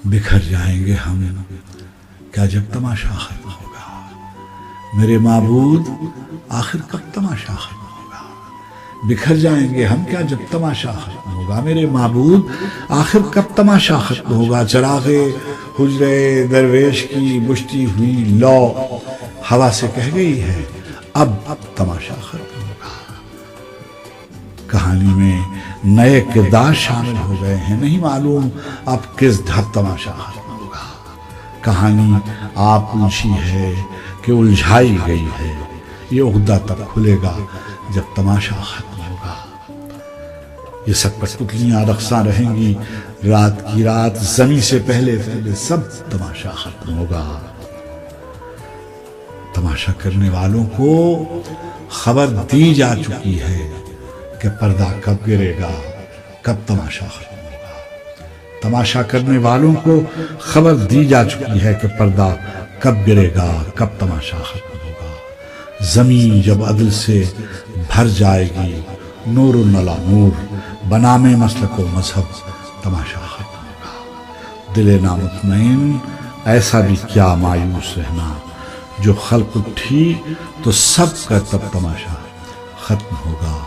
بکھر جائیں گے ہم کیا جب تماشا ختم ہوگا؟ میرے معبود آخر کب تماشا ختم ہوگا؟ بکھر جائیں گے ہم کیا جب تماشا ختم ہوگا؟ میرے معبود آخر کب تماشا ختم ہوگا؟ چراغ حجرے درویش کی بجھتی ہوئی لو ہوا سے کہہ گئی ہے اب تماشا ختم ہوگا۔ کہانی میں نئے کردار شامل ہو گئے ہیں، نہیں معلوم اب کس ڈھب تماشا ختم ہوگا۔ کہانی آپ الجھی ہے کہ الجھائی گئی ہے، یہ عقدہ تب کھلے گا جب تماشا ختم ہوگا۔ یہ سب کچھ پتلیاں رقصاں رہیں گی رات کی رات، زمیں سے پہلے سب تماشا ختم ہوگا۔ تماشا کرنے والوں کو خبر دی جا چکی ہے کہ پردہ کب گرے گا، کب تماشا ختم ہوگا۔ تماشا کرنے والوں کو خبر دی جا چکی ہے کہ پردہ کب گرے گا، کب تماشا ختم ہوگا۔ زمین جب عدل سے بھر جائے گی، نور نلا نور بنام مسلک و مذہب، تماشا ختم ہوگا۔ دل نامطمئن ایسا بھی کیا مایوس رہنا، جو خلق اٹھی تو سب کا تب تماشا ختم ہوگا۔